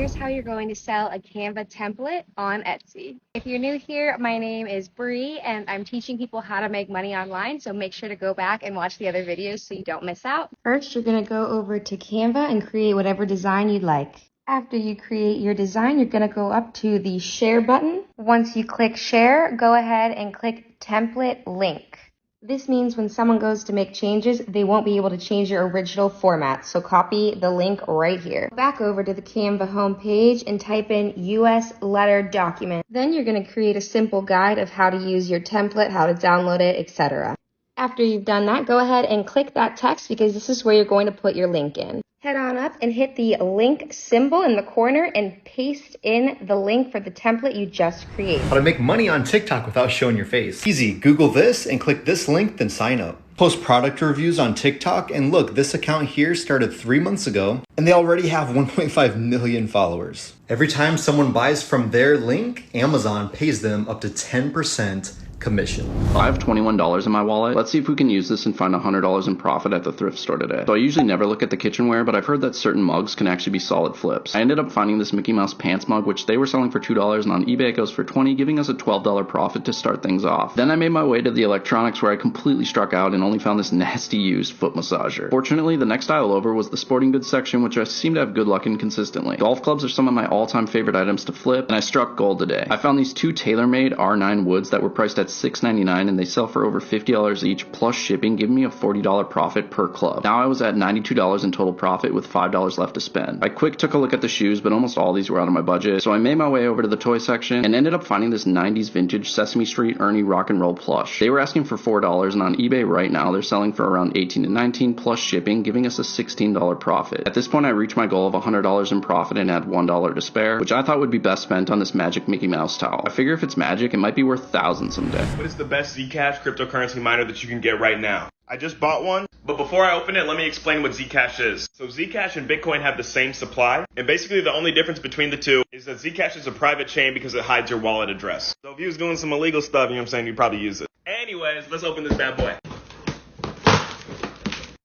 here's how you're going to sell a Canva template on Etsy. If you're new here, my name is Bree and I'm teaching people how to make money online, so make sure to go back and watch the other videos so you don't miss out. First, you're going to go over to Canva and create whatever design you'd like. After you create your design, you're going to go up to the share button. Once you click share, go ahead and click template link. This means when someone goes to make changes, they won't be able to change your original format, so copy the link right here. Back over to the Canva homepage and type in US letter document. Then you're going to create a simple guide of how to use your template, how to download it, etc. After you've done that, go ahead and click that text because this is where you're going to put your link in. Head on up and hit the link symbol in the corner and paste in the link for the template you just created. How to make money on TikTok without showing your face. Easy, Google this and click this link, then sign up. Post product reviews on TikTok, and look, this account here started 3 months ago, and they already have 1.5 million followers. Every time someone buys from their link, Amazon pays them up to 10% commission. I have $21 in my wallet. Let's see if we can use this and find $100 in profit at the thrift store today. So I usually never look at the kitchenware, but I've heard that certain mugs can actually be solid flips. I ended up finding this Mickey Mouse pants mug, which they were selling for $2, and on eBay it goes for $20, giving us a $12 profit to start things off. Then I made my way to the electronics, where I completely struck out and only found this nasty used foot massager. Fortunately, the next aisle over was the sporting goods section, which I seem to have good luck in consistently. Golf clubs are some of my all-time favorite items to flip, and I struck gold today. I found these two TaylorMade R9 woods that were priced at $6.99, and they sell for over $50 each plus shipping, giving me a $40 profit per club. Now I was at $92 in total profit with $5 left to spend. I quick took a look at the shoes, but almost all these were out of my budget, so I made my way over to the toy section and ended up finding this 90s vintage Sesame Street Ernie rock and roll plush. They were asking for $4, and on eBay right now they're selling for around $18 to $19 plus shipping, giving us a $16 profit. At this point I reached my goal of $100 in profit and had $1 to spare, which I thought would be best spent on this magic Mickey Mouse towel. I figure if it's magic, it might be worth thousands someday. What is the best Zcash cryptocurrency miner that you can get right now? I just bought one, but before I open it, let me explain what Zcash is. So Zcash and Bitcoin have the same supply, and basically the only difference between the two is that Zcash is a private chain because it hides your wallet address. So if you was doing some illegal stuff, you know what I'm saying, you'd probably use it. Anyways, let's open this bad boy.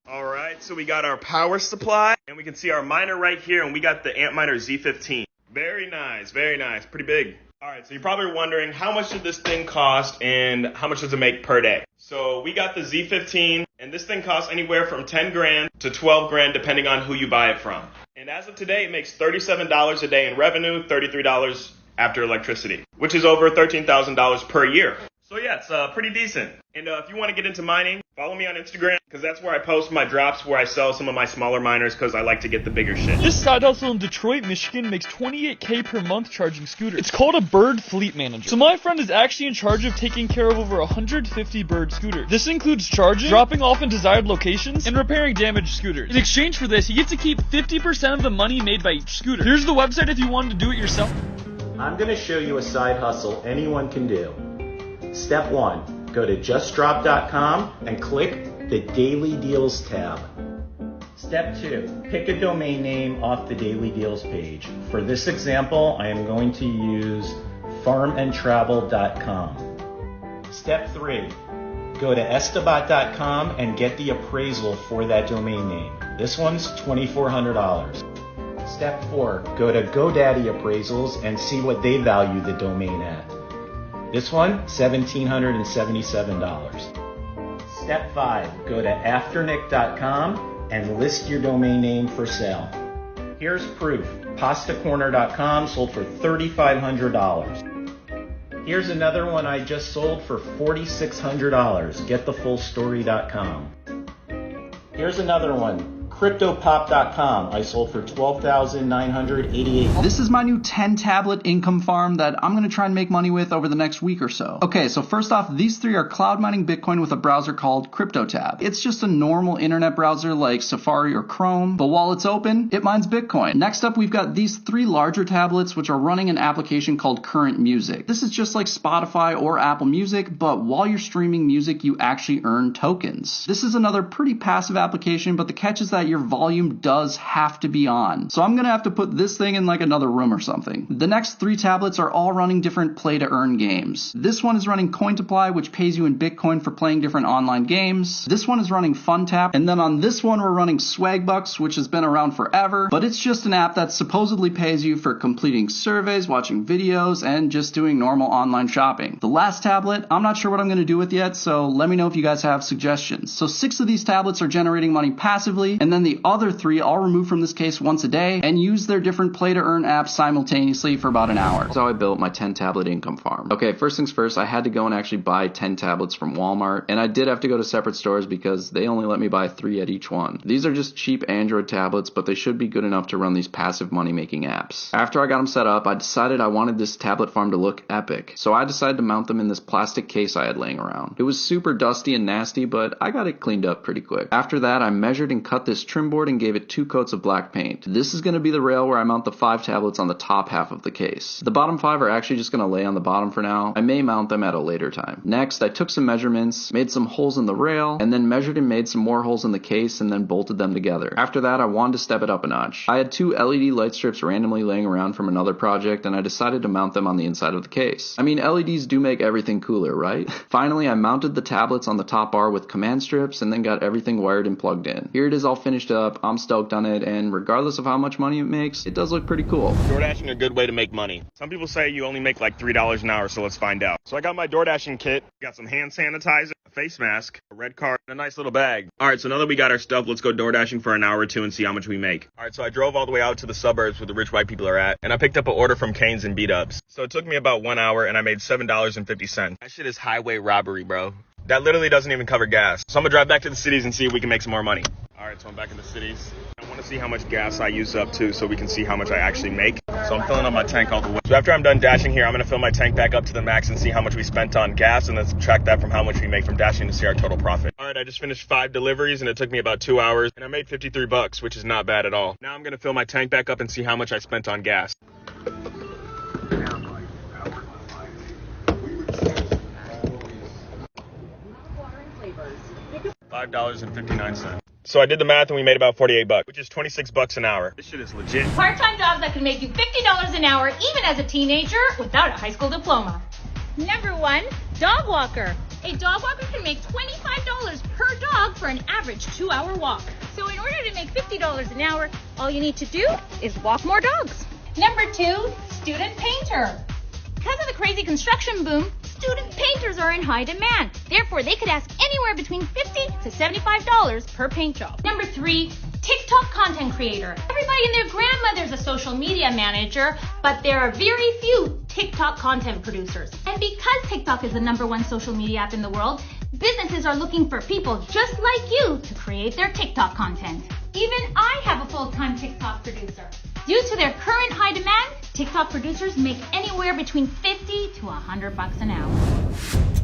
Alright, so we got our power supply, and we can see our miner right here, and we got the Antminer Z15. Very nice, pretty big. Alright, so you're probably wondering, how much did this thing cost and how much does it make per day? So we got the Z15, and this thing costs anywhere from 10 grand to 12 grand depending on who you buy it from. And as of today, it makes $37 a day in revenue, $33 after electricity, which is over $13,000 per year. So yeah, it's pretty decent. And if you want to get into mining, follow me on Instagram, because that's where I post my drops, where I sell some of my smaller miners, because I like to get the bigger shit. This side hustle in Detroit, Michigan makes $28K per month charging scooters. It's called a Bird Fleet Manager. So my friend is actually in charge of taking care of over 150 Bird scooters. This includes charging, dropping off in desired locations, and repairing damaged scooters. In exchange for this, he gets to keep 50% of the money made by each scooter. Here's the website if you wanted to do it yourself. I'm going to show you a side hustle anyone can do. Step 1, go to justdrop.com and click the Daily Deals tab. Step 2, pick a domain name off the Daily Deals page. For this example, I am going to use farmandtravel.com. Step 3, go to estabat.com and get the appraisal for that domain name. This one's $2,400. Step 4, go to GoDaddy Appraisals and see what they value the domain at. This one, $1,777. Step 5, go to afternick.com and list your domain name for sale. Here's proof. Pastacorner.com sold for $3,500. Here's another one I just sold for $4,600. Getthefullstory.com. Here's another one. CryptoPop.com. I sold for $12,988. This is my new 10 tablet income farm that I'm going to try and make money with over the next week or so. Okay, so first off, these three are cloud mining Bitcoin with a browser called CryptoTab. It's just a normal internet browser like Safari or Chrome, but while it's open, it mines Bitcoin. Next up, we've got these three larger tablets which are running an application called Current Music. This is just like Spotify or Apple Music, but while you're streaming music, you actually earn tokens. This is another pretty passive application, but the catch is that your volume does have to be on. So I'm gonna have to put this thing in like another room or something. The next 3 tablets are all running different play to earn games. This one is running Cointoply, which pays you in Bitcoin for playing different online games. This one is running FunTap, and then on this one we're running Swagbucks, which has been around forever, but it's just an app that supposedly pays you for completing surveys, watching videos, and just doing normal online shopping. The last tablet, I'm not sure what I'm going to do with yet, so let me know if you guys have suggestions. So 6 of these tablets are generating money passively, and then the other 3 I'll remove from this case once a day and use their different play to earn apps simultaneously for about an hour. That's how I built my 10 tablet income farm. Okay, first things first, I had to go and actually buy 10 tablets from Walmart, and I did have to go to separate stores because they only let me buy 3 at each one. These are just cheap Android tablets, but they should be good enough to run these passive money making apps. After I got them set up, I decided I wanted this tablet farm to look epic, so I decided to mount them in this plastic case I had laying around. It was super dusty and nasty, but I got it cleaned up pretty quick. After that, I measured and cut this trim board and gave it 2 coats of black paint. This is going to be the rail where I mount the 5 tablets on the top half of the case. The bottom 5 are actually just going to lay on the bottom for now. I may mount them at a later time. Next, I took some measurements, made some holes in the rail, and then measured and made some more holes in the case and then bolted them together. After that, I wanted to step it up a notch. I had 2 LED light strips randomly laying around from another project, and I decided to mount them on the inside of the case. I mean, LEDs do make everything cooler, right? Finally, I mounted the tablets on the top bar with command strips and then got everything wired and plugged in. Here it is all finished up. I'm stoked on it, and regardless of how much money it makes, it does look pretty cool. DoorDashing a good way to make money. Some people say you only make like $3 an hour, so let's find out. So I got my DoorDashing kit, got some hand sanitizer, a face mask, a red card, and a nice little bag. Alright, so now that we got our stuff, let's go DoorDashing for an hour or 2 and see how much we make. Alright, so I drove all the way out to the suburbs where the rich white people are at, and I picked up an order from Canes and B-Dubs. So it took me about 1 hour, and I made $7.50. That shit is highway robbery, bro. That literally doesn't even cover gas. So I'm gonna drive back to the cities and see if we can make some more money. Alright, so I'm back in the cities. I want to see how much gas I use up too, so we can see how much I actually make. So I'm filling up my tank all the way. So after I'm done dashing here, I'm going to fill my tank back up to the max and see how much we spent on gas, and then subtract that from how much we make from dashing to see our total profit. Alright, I just finished 5 deliveries and it took me about 2 hours, and I made $53, which is not bad at all. Now I'm going to fill my tank back up and see how much I spent on gas. $5.59. So I did the math and we made about $48, which is $26 an hour. This shit is legit. Part-time jobs that can make you $50 an hour even as a teenager without a high school diploma. Number 1, dog walker. A dog walker can make $25 per dog for an average 2-hour walk. So in order to make $50 an hour, all you need to do is walk more dogs. Number 2, student painter. Because of the crazy construction boom, student painters are in high demand. Therefore, they could ask anywhere between $50 to $75 per paint job. Number 3, TikTok content creator. Everybody and their grandmother's a social media manager, but there are very few TikTok content producers. And because TikTok is the #1 social media app in the world, businesses are looking for people just like you to create their TikTok content. Even I have a full-time TikTok producer. Due to their current high demand, TikTok producers make anywhere between $50 to $100 an hour.